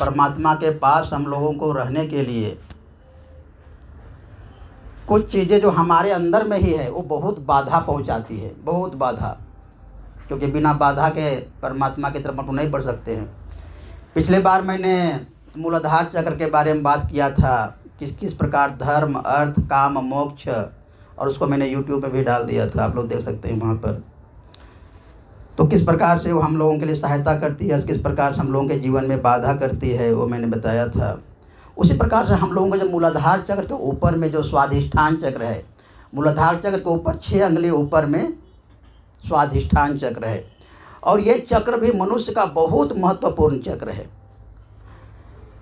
परमात्मा के पास हम लोगों को रहने के लिए कुछ चीज़ें जो हमारे अंदर में ही है वो बहुत बाधा पहुंचाती है, बहुत बाधा, क्योंकि बिना बाधा के परमात्मा की तरफ हम नहीं बढ़ सकते हैं। पिछले बार मैंने मूलाधार चक्र के बारे में बात किया था, किस किस प्रकार धर्म, अर्थ, काम, मोक्ष, और उसको मैंने यूट्यूब पे भी डाल दिया था, आप लोग देख सकते हैं वहाँ पर। तो किस प्रकार से वो हम लोगों के लिए सहायता करती है, किस प्रकार से हम लोगों के जीवन में बाधा करती है, वो मैंने बताया था। उसी प्रकार से हम लोगों का जो मूलाधार चक्र के ऊपर में जो स्वाधिष्ठान चक्र है, मूलाधार चक्र के ऊपर 6 अंगुली ऊपर में स्वाधिष्ठान चक्र है, और ये चक्र भी मनुष्य का बहुत महत्वपूर्ण चक्र है।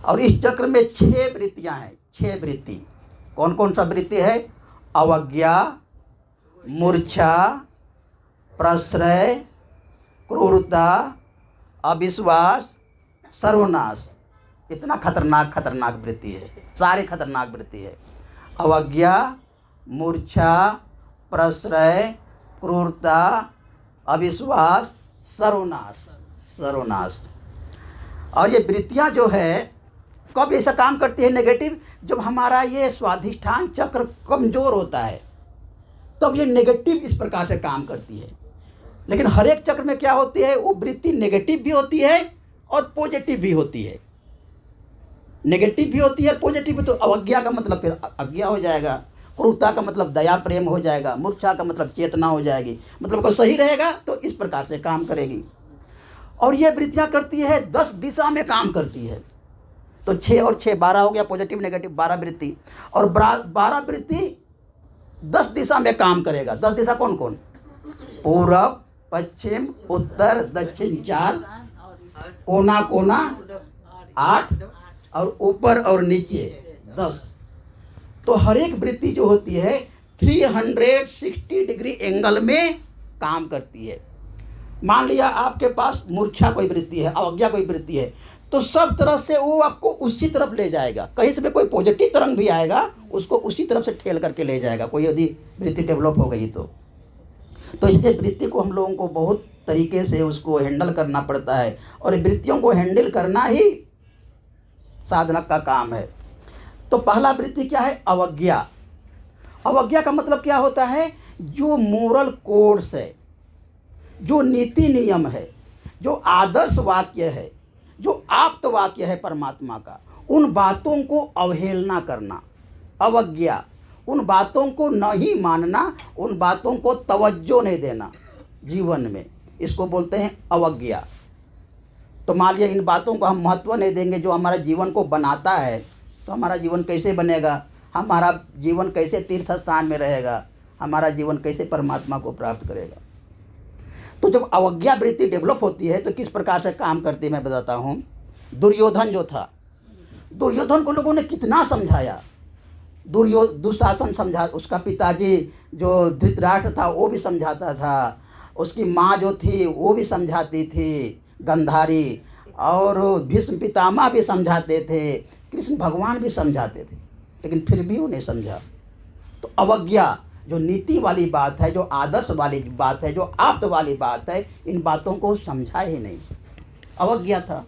और इस चक्र में 6 वृत्तियाँ हैं, 6 वृत्ति। कौन कौन सा वृत्ति है? अवज्ञा, मूर्छा, प्रश्रय, क्रूरता, अविश्वास, सर्वनाश। इतना खतरनाक वृत्ति है, सारे खतरनाक वृत्ति है। अवज्ञा, मूर्छा, प्रश्रय, क्रूरता, अविश्वास, सर्वनाश। और ये वृत्तियाँ जो है कब ऐसा काम करती है नेगेटिव? जब हमारा ये स्वाधिष्ठान चक्र कमज़ोर होता है तब ये नेगेटिव इस प्रकार से काम करती है। लेकिन हर एक चक्र में क्या होती है, वो वृत्ति नेगेटिव भी होती है और पॉजिटिव भी होती है। नेगेटिव भी होती है, पॉजिटिव। तो अवज्ञा का मतलब फिर अज्ञा हो जाएगा, क्रूरता का मतलब दया प्रेम हो जाएगा, मूर्छा का मतलब चेतना हो जाएगी, मतलब को सही रहेगा तो इस प्रकार से काम करेगी। और ये वृत्तियाँ करती है 10 दिशा में काम करती है। तो 6 और 6 12 हो गया, पॉजिटिव नेगेटिव 12 वृत्ति। और 12 वृत्ति 10 दिशा में काम करेगा। 10 दिशा कौन कौन? पूरब, पश्चिम, उत्तर, दक्षिण 4, कोना कोना 8, और ऊपर और नीचे 10। तो हर एक वृत्ति जो होती है 360 डिग्री एंगल में काम करती है। मान लिया आपके पास मूर्छा कोई वृत्ति है, अवज्ञा कोई वृत्ति है, तो सब तरह से वो आपको उसी तरफ ले जाएगा। कहीं से भी कोई पॉजिटिव तरंग भी आएगा उसको उसी तरफ से ठेल करके ले जाएगा, कोई यदि वृत्ति डेवलप हो गई तो इसलिए वृत्ति को हम लोगों को बहुत तरीके से उसको हैंडल करना पड़ता है, और वृत्तियों को हैंडल करना ही साधना का काम है। तो पहला वृत्ति क्या है? अवज्ञा। अवज्ञा का मतलब क्या होता है? जो मोरल कोड्स है, जो नीति नियम है, जो आदर्श वाक्य है, जो आप्त वाक्य है परमात्मा का, उन बातों को अवहेलना करना, अवज्ञा। उन बातों को नहीं मानना, उन बातों को तवज्जो नहीं देना जीवन में, इसको बोलते हैं अवज्ञा। तो मान लिया इन बातों को हम महत्व नहीं देंगे जो हमारा जीवन को बनाता है, तो हमारा जीवन कैसे बनेगा? हमारा जीवन कैसे तीर्थ स्थान में रहेगा? हमारा जीवन कैसे परमात्मा को प्राप्त करेगा? तो जब अवज्ञा वृत्ति डेवलप होती है तो किस प्रकार से काम करती है मैं बताता हूँ। दुर्योधन जो था, दुर्योधन को लोगों ने कितना समझाया। दुशासन समझा, उसका पिताजी जो धृतराष्ट्र था वो भी समझाता था, उसकी माँ जो थी वो भी समझाती थी गंधारी, और भीष्म पितामह भी समझाते थे, कृष्ण भगवान भी समझाते थे, लेकिन फिर भी वो नहीं समझा। तो अवज्ञा जो नीति वाली बात है, जो आदर्श वाली बात है, जो आप्त वाली बात है, इन बातों को समझा ही नहीं, अवज्ञा था।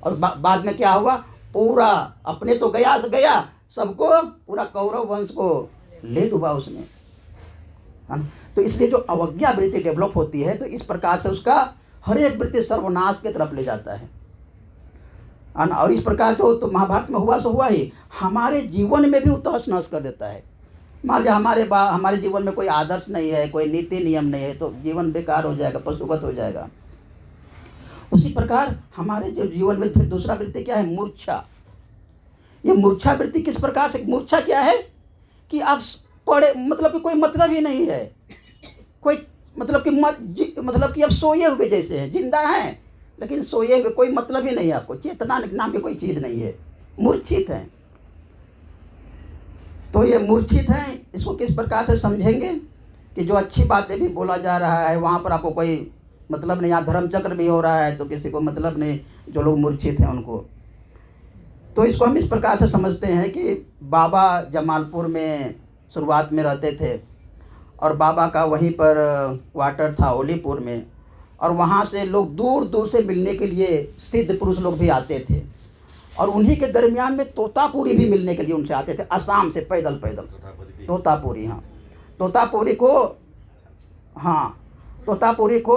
और बाद में क्या हुआ? पूरा अपने तो गया से गया, सबको, पूरा कौरव वंश को ले डूबा उसने, है ना। तो इसलिए जो अवज्ञा वृत्ति डेवलप होती है तो इस प्रकार से उसका हर एक वृत्ति सर्वनाश की तरफ ले जाता है ना। और इस प्रकार जो तो महाभारत में हुआ सो हुआ ही, हमारे जीवन में भी वो तहस नहस कर देता है। मान लिया हमारे जीवन में कोई आदर्श नहीं है, कोई नीति नियम नहीं है, तो जीवन बेकार हो जाएगा, पशुवत हो जाएगा। उसी प्रकार हमारे जो जीवन में फिर दूसरा वृत्ति क्या है? मूर्छा। ये मूर्छा वृत्ति किस प्रकार से? मूर्छा क्या है कि आप पढ़े, मतलब कि कोई मतलब ही नहीं है, कोई मतलब कि आप सोए हुए जैसे हैं, जिंदा हैं लेकिन सोए हुए, कोई मतलब ही नहीं है आपको, चेतना नाम की कोई चीज़ नहीं है, मूर्छित हैं। तो ये मूर्छित हैं, इसको किस प्रकार से समझेंगे कि जो अच्छी बातें भी बोला जा रहा है वहाँ पर आपको कोई मतलब नहीं, यहाँ धर्म चक्र भी हो रहा है तो किसी को मतलब नहीं, जो लोग मूर्छित हैं उनको। तो इसको हम इस प्रकार से समझते हैं कि बाबा जमालपुर में शुरुआत में रहते थे, और बाबा का वहीं पर क्वार्टर था ओलीपुर में, और वहाँ से लोग दूर दूर से मिलने के लिए सिद्ध पुरुष लोग भी आते थे। और उन्हीं के दरमियान में तोतापुरी भी मिलने के लिए उनसे आते थे, असम से पैदल पैदल। तोतापुरी, हाँ, तोतापुरी को, हाँ, तोतापुरी को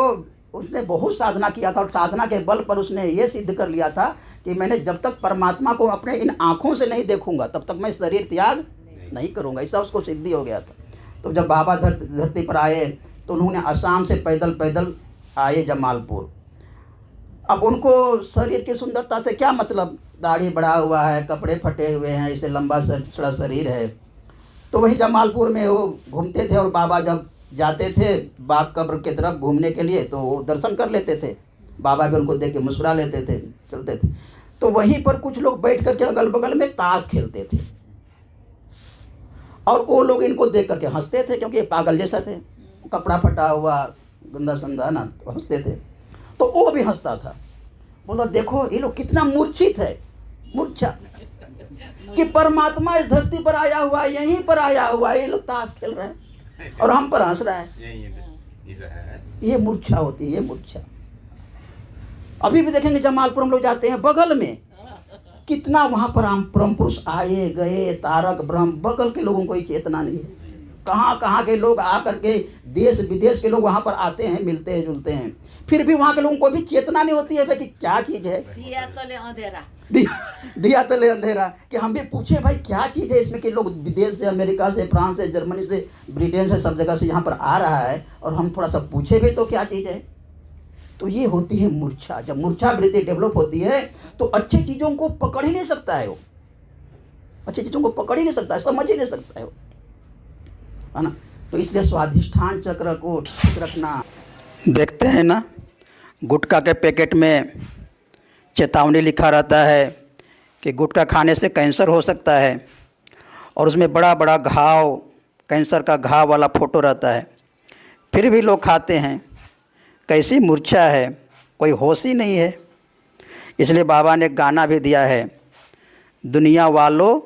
उसने बहुत साधना किया था और साधना के बल पर उसने ये सिद्ध कर लिया था कि मैंने जब तक परमात्मा को अपने इन आँखों से नहीं देखूंगा तब तक मैं शरीर त्याग नहीं करूंगा, ऐसा उसको सिद्धि हो गया था। तो जब बाबा धरती पर आए तो उन्होंने असम से पैदल पैदल आए जमालपुर। अब उनको शरीर की सुंदरता से क्या मतलब, दाढ़ी बढ़ा हुआ है, कपड़े फटे हुए हैं, इसे लंबा चौड़ा शरीर है। तो वही जमालपुर में वो घूमते थे और बाबा जब जाते थे बाग कब्र की तरफ घूमने के लिए तो वो दर्शन कर लेते थे, बाबा भी उनको देख के मुस्कुरा लेते थे, चलते थे। तो वहीं पर कुछ लोग बैठ करके अगल बगल में ताश खेलते थे और वो लोग इनको देख करके हंसते थे, क्योंकि ये पागल जैसा थे, कपड़ा फटा हुआ गंदा संदा ना, तो हंसते थे। तो वो भी हंसता था, बोला देखो ये लोग कितना मूर्छित है, मूर्छा कि परमात्मा इस धरती पर आया हुआ है, यहीं पर आया हुआ है, ये लोग ताश खेल रहे हैं और हम पर हंस रहा है। ये मूर्छा होती है, ये मूर्छा। अभी भी देखेंगे जमालपुर हम लोग जाते हैं, बगल में कितना वहाँ पर हम परम पुरुष आए गए, तारक ब्रह्म, बगल के लोगों को ही चेतना नहीं है। कहाँ कहाँ के लोग आ करके, देश विदेश के लोग वहाँ पर आते हैं, मिलते हैं, जुलते हैं, फिर भी वहाँ के लोगों को भी चेतना नहीं होती है भाई कि क्या चीज़ है। दिया तले अंधेरा, दिया तले अंधेरा, कि हम भी पूछे भाई क्या चीज़ है इसमें कि लोग विदेश से, अमेरिका से, फ्रांस से, जर्मनी से, ब्रिटेन से, सब जगह से यहाँ पर आ रहा है और हम थोड़ा सा पूछे भी तो क्या चीज़ है। तो ये होती है मूर्छा। जब मूर्छा वृत्ति डेवलप होती है तो अच्छी चीज़ों को पकड़ ही नहीं सकता है वो, अच्छी चीज़ों को पकड़ ही नहीं सकता है, समझ ही नहीं सकता है वो, है ना। तो इसलिए स्वाधिष्ठान चक्र को ठीक रखना। देखते हैं ना, गुटखा के पैकेट में चेतावनी लिखा रहता है कि गुटखा खाने से कैंसर हो सकता है और उसमें बड़ा बड़ा घाव, कैंसर का घाव वाला फ़ोटो रहता है, फिर भी लोग खाते हैं। कैसी मूर्छा है, कोई होश ही नहीं है। इसलिए बाबा ने गाना भी दिया है, दुनिया वालों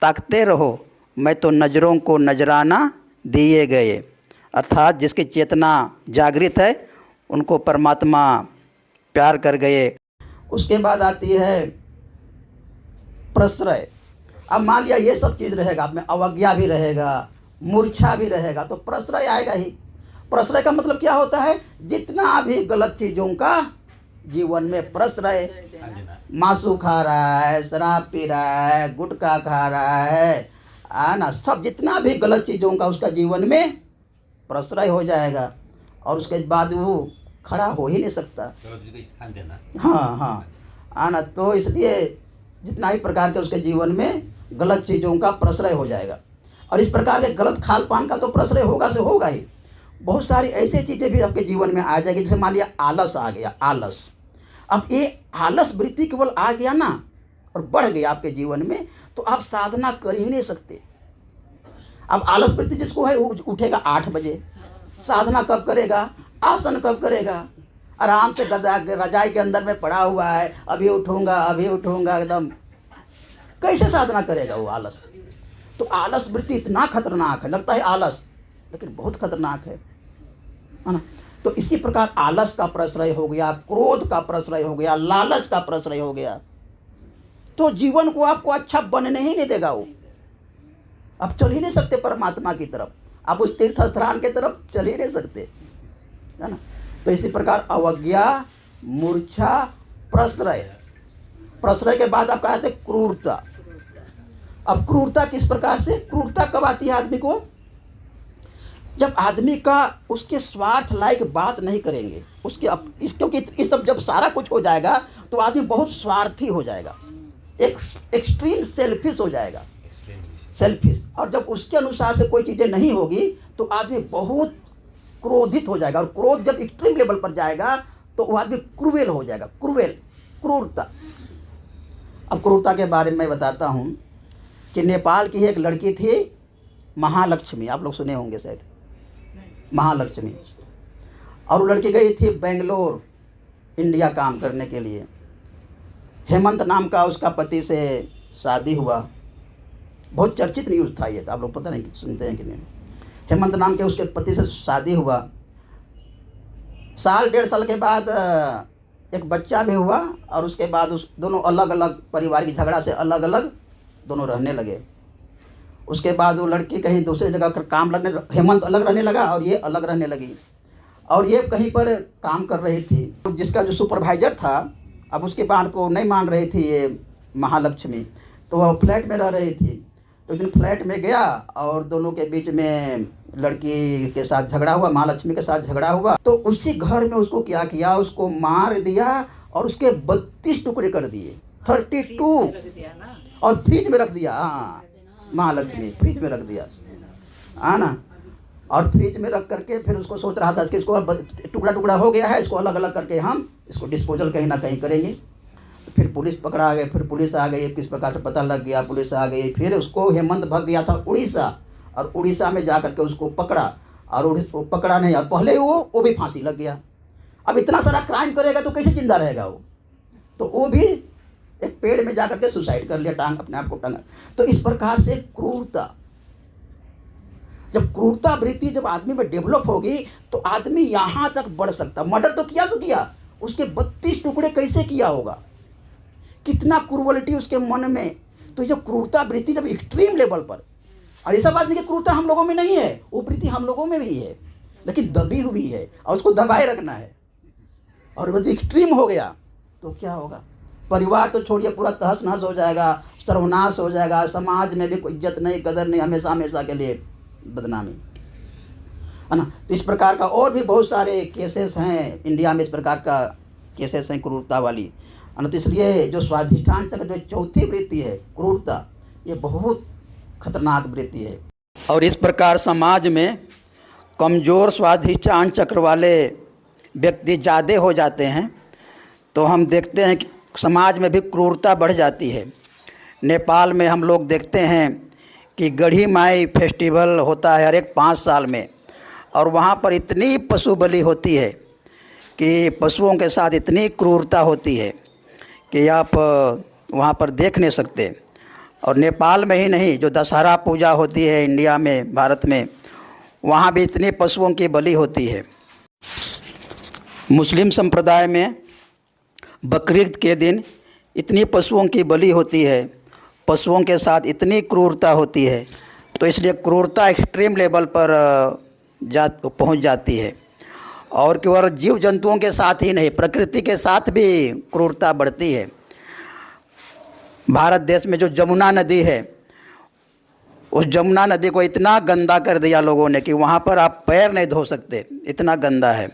ताकते रहो, मैं तो नज़रों को नजराना दिए गए। अर्थात जिसकी चेतना जागृत है उनको परमात्मा प्यार कर गए। उसके बाद आती है प्रश्रय। अब मान लिया ये सब चीज़ रहेगा, आप में अवज्ञा भी रहेगा, मूर्छा भी रहेगा, तो प्रश्रय आएगा ही। प्रश्रय का मतलब क्या होता है, जितना भी गलत चीज़ों का जीवन में प्रश्रय, मांसू खा रहा है, शराब पी रहा है, गुटखा खा रहा है ना, सब जितना भी गलत चीज़ों का उसका जीवन में प्रश्रय हो जाएगा और उसके बाद वो खड़ा हो ही नहीं सकता। स्थान देना, हाँ हाँ ना। तो इसलिए जितना भी प्रकार के उसके जीवन में गलत चीज़ों का प्रश्रय हो जाएगा और इस प्रकार के गलत खान पान का तो प्रश्रय होगा से होगा ही। बहुत सारी ऐसी चीज़ें भी आपके जीवन में आ जाएगी, जैसे मान लिया आलस आ गया, आलस। अब ये आलस वृत्ति केवल आ गया ना और बढ़ गया आपके जीवन में तो आप साधना कर ही नहीं सकते। अब आलस वृत्ति जिसको है वो उठेगा 8 बजे, साधना कब करेगा, आसन कब करेगा, आराम से रजाई के अंदर में पड़ा हुआ है, अभी उठूंगा एकदम, कैसे साधना करेगा वो आलस। तो आलस वृत्ति इतना खतरनाक है, लगता है आलस लेकिन बहुत खतरनाक है ना। तो इसी प्रकार आलस का प्रश्रय हो गया, क्रोध का प्रश्रय हो गया, लालच का प्रश्रय हो गया, तो जीवन को आपको अच्छा बनने ही नहीं देगा। वो आप चल ही नहीं सकते परमात्मा की तरफ, आप उस तीर्थ स्थान की तरफ चल ही नहीं सकते, है ना। तो इसी प्रकार अवज्ञा, मूर्छा, प्रश्रय, प्रश्रय के बाद आपका आते क्रूरता। अब क्रूरता किस प्रकार से, क्रूरता कब आती है आदमी को, जब आदमी का उसके स्वार्थ लायक बात नहीं करेंगे, उसके क्योंकि इस सब जब सारा कुछ हो जाएगा तो आदमी बहुत स्वार्थी हो जाएगा, एक्सट्रीम सेल्फिश हो जाएगा, सेल्फिश। और जब उसके अनुसार से कोई चीज़ें नहीं होगी तो आदमी बहुत क्रोधित हो जाएगा और क्रोध जब एक्सट्रीम लेवल पर जाएगा तो वो आदमी क्रूएल हो जाएगा, क्रूएल, क्रूरता। अब क्रूरता के बारे में बताता हूँ कि नेपाल की एक लड़की थी महालक्ष्मी, आप लोग सुने होंगे शायद, महालक्ष्मी। और वो लड़की गई थी बेंगलोर इंडिया काम करने के लिए। हेमंत नाम का उसका पति से शादी हुआ, बहुत चर्चित न्यूज़ था ये, आप लोग पता नहीं सुनते हैं कि नहीं। हेमंत नाम के उसके पति से शादी हुआ, साल 1.5 साल के बाद एक बच्चा भी हुआ और उसके बाद उस दोनों अलग अलग परिवार की झगड़ा से अलग अलग दोनों रहने लगे। उसके बाद वो लड़की कहीं दूसरी जगह पर काम लगने, हेमंत अलग रहने लगा और ये अलग रहने लगी। और ये कहीं पर काम कर रही थी, तो जिसका जो सुपरवाइज़र था, अब उसकी बात को नहीं मान रही थी ये महालक्ष्मी, तो वह फ्लैट में रह रही थी। तो एक दिन फ्लैट में गया और दोनों के बीच में लड़की के साथ झगड़ा हुआ, महालक्ष्मी के साथ झगड़ा हुआ। तो उसी घर में उसको क्या किया, उसको मार दिया और उसके 32 टुकड़े कर दिए, 32, और फ्रिज में रख दिया। हाँ, महालक्ष्मी फ्रिज में रख दिया, हाँ ना। और फ्रिज में रख करके फिर उसको सोच रहा था कि इसको टुकड़ा टुकड़ा हो गया है, इसको अलग अलग करके हम इसको डिस्पोजल कहीं ना कहीं करेंगे। तो फिर पुलिस पकड़ा गई, फिर पुलिस आ गई, किस प्रकार से पता लग गया, पुलिस आ गई। फिर उसको हेमंत भाग गया था उड़ीसा, और उड़ीसा में जा करके उसको पकड़ा, और वो पकड़ा नहीं, और पहले वो भी फांसी लग गया। अब इतना सारा क्राइम करेगा तो कैसे जिंदा रहेगा वो, तो वो भी एक पेड़ में जा करके सुसाइड कर लिया, टांग अपने आप को टांगा। तो इस प्रकार से क्रूरता, जब क्रूरता वृत्ति जब आदमी में डेवलप होगी तो आदमी यहाँ तक बढ़ सकता। मर्डर तो किया, उसके 32 टुकड़े कैसे किया होगा, कितना क्रूरलिटी उसके मन में। तो जब क्रूरता वृत्ति जब एक्सट्रीम लेवल पर, और ऐसा बात नहीं कि क्रूरता हम लोगों में नहीं है, वो वृत्ति हम लोगों में भी है, लेकिन दबी हुई है और उसको दबाए रखना है। और यदि एक्सट्रीम हो गया तो क्या होगा, परिवार तो छोड़िए, पूरा तहस नहस हो जाएगा, सर्वनाश हो जाएगा, समाज में भी कोई इज्जत नहीं, कदर नहीं, हमेशा हमेशा के लिए बदनामी, है ना। तो इस प्रकार का और भी बहुत सारे केसेस हैं इंडिया में, इस प्रकार का केसेस हैं क्रूरता वाली, है ना। तो इसलिए जो स्वाधिष्ठान चक्र जो चौथी वृत्ति है क्रूरता, ये बहुत खतरनाक वृत्ति है। और इस प्रकार समाज में कमज़ोर स्वाधिष्ठान चक्र वाले व्यक्ति ज़्यादा हो जाते हैं, तो हम देखते हैं कि समाज में भी क्रूरता बढ़ जाती है। नेपाल में हम लोग देखते हैं कि गढ़ी माई फेस्टिवल होता है हर एक 5 साल में, और वहाँ पर इतनी पशु बलि होती है कि पशुओं के साथ इतनी क्रूरता होती है कि आप वहाँ पर देख नहीं सकते। और नेपाल में ही नहीं, जो दशहरा पूजा होती है इंडिया में, भारत में, वहाँ भी इतनी पशुओं की बलि होती है। मुस्लिम संप्रदाय में बकरीद के दिन इतनी पशुओं की बलि होती है, पशुओं के साथ इतनी क्रूरता होती है, तो इसलिए क्रूरता एक्सट्रीम लेवल पर पहुंच जाती है। और केवल जीव जंतुओं के साथ ही नहीं, प्रकृति के साथ भी क्रूरता बढ़ती है। भारत देश में जो जमुना नदी है, उस जमुना नदी को इतना गंदा कर दिया लोगों ने कि वहाँ पर आप पैर नहीं धो सकते, इतना गंदा है।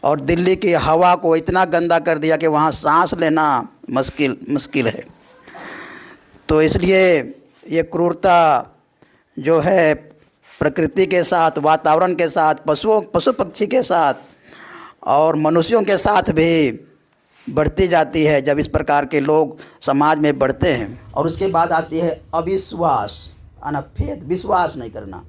और दिल्ली की हवा को इतना गंदा कर दिया कि वहाँ सांस लेना मुश्किल है। तो इसलिए ये क्रूरता जो है प्रकृति के साथ, वातावरण के साथ, पशु पक्षी के साथ और मनुष्यों के साथ भी बढ़ती जाती है जब इस प्रकार के लोग समाज में बढ़ते हैं। और उसके बाद आती है अविश्वास, अनफेद, विश्वास नहीं करना।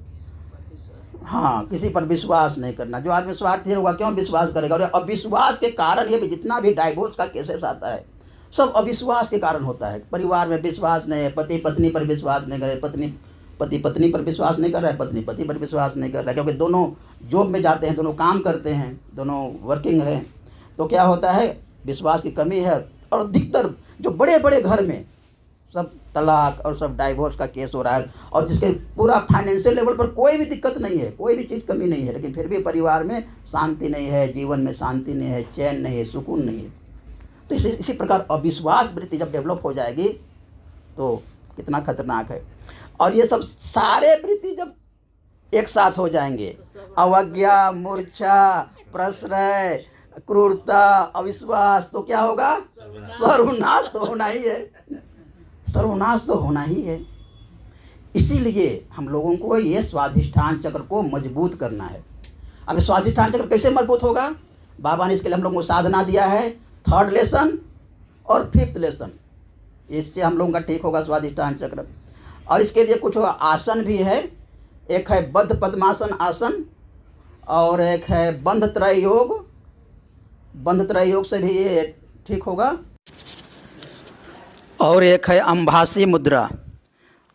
हाँ, किसी पर विश्वास नहीं करना। जो आदमी स्वार्थी होगा क्यों विश्वास करेगा। और अविश्वास के कारण ये भी जितना भी डाइवोर्स का केसेस आता है, सब अविश्वास के कारण होता है। परिवार में विश्वास नहीं है, पति पत्नी पर विश्वास नहीं करे, पति पत्नी पर विश्वास नहीं कर रहा है, पत्नी पति पर विश्वास नहीं कर रहा है, क्योंकि दोनों जॉब में जाते हैं, दोनों काम करते हैं, दोनों वर्किंग हैं। तो क्या होता है, विश्वास की कमी है। और अधिकतर जो बड़े बड़े घर में सब तलाक और सब डाइवोर्स का केस हो रहा है, और जिसके पूरा फाइनेंशियल लेवल पर कोई भी दिक्कत नहीं है, कोई भी चीज़ कमी नहीं है, लेकिन फिर भी परिवार में शांति नहीं है, जीवन में शांति नहीं है, चैन नहीं है, सुकून नहीं है। तो इसी प्रकार अविश्वास वृत्ति जब डेवलप हो जाएगी तो कितना खतरनाक है। और ये सब सारे वृत्ति जब एक साथ हो जाएंगे, अवज्ञा, मूर्छा, प्रश्रय, क्रूरता, अविश्वास, तो क्या होगा, सर्वनाश तो होना ही है, सर्वनाश तो होना ही है। इसीलिए हम लोगों को ये स्वाधिष्ठान चक्र को मजबूत करना है। अब स्वाधिष्ठान चक्र कैसे मजबूत होगा, बाबा ने इसके लिए हम लोगों को साधना दिया है, 3rd लेसन और 5th लेसन, इससे हम लोगों का ठीक होगा स्वाधिष्ठान चक्र। और इसके लिए कुछ आसन भी है, एक है बद्ध पद्मासन आसन, और एक है बंध त्रय योग। बंध त्रय योग से भी ये ठीक होगा। और एक है अंभासी मुद्रा,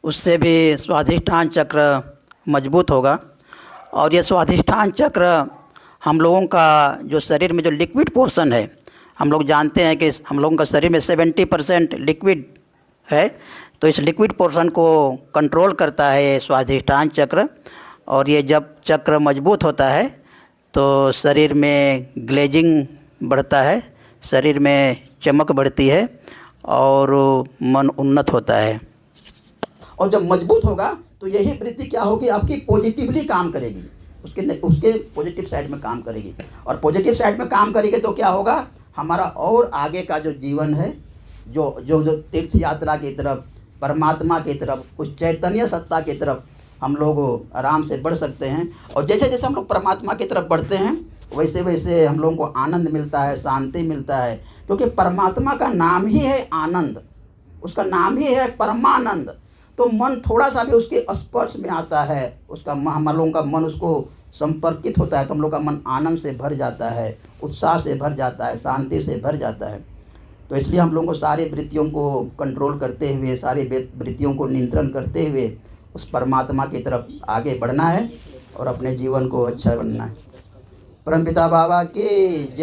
उससे भी स्वाधिष्ठान चक्र मजबूत होगा। और ये स्वाधिष्ठान चक्र हम लोगों का जो शरीर में जो लिक्विड पोर्शन है, हम लोग जानते हैं कि हम लोगों का शरीर में 70% लिक्विड है, तो इस लिक्विड पोर्शन को कंट्रोल करता है ये स्वाधिष्ठान चक्र। और ये जब चक्र मजबूत होता है तो शरीर में ग्लेजिंग बढ़ता है, शरीर में चमक बढ़ती है और मन उन्नत होता है। और जब मजबूत होगा तो यही वृत्ति क्या होगी, आपकी पॉजिटिवली काम करेगी, उसके पॉजिटिव साइड में काम करेगी। और पॉजिटिव साइड में काम करेगी तो क्या होगा, हमारा और आगे का जो जीवन है, जो तीर्थ यात्रा की तरफ, परमात्मा की तरफ, उस चैतन्य सत्ता की तरफ हम लोग आराम से बढ़ सकते हैं। और जैसे जैसे हम लोग परमात्मा की तरफ बढ़ते हैं वैसे वैसे हम लोगों को आनंद मिलता है, शांति मिलता है, क्योंकि परमात्मा का नाम ही है आनंद, उसका नाम ही है परमानंद। तो मन थोड़ा सा भी उसके स्पर्श में आता है, उसका हम लोगों का मन उसको संपर्कित होता है तो हम लोग का मन आनंद से भर जाता है, उत्साह से भर जाता है, शांति से भर जाता है। तो इसलिए हम लोगों को सारी वृत्तियों को कंट्रोल करते हुए, सारी वृत्तियों को नियंत्रण करते हुए उस परमात्मा की तरफ आगे बढ़ना है और अपने जीवन को अच्छा बनना है। परमपिता बाबा की जय।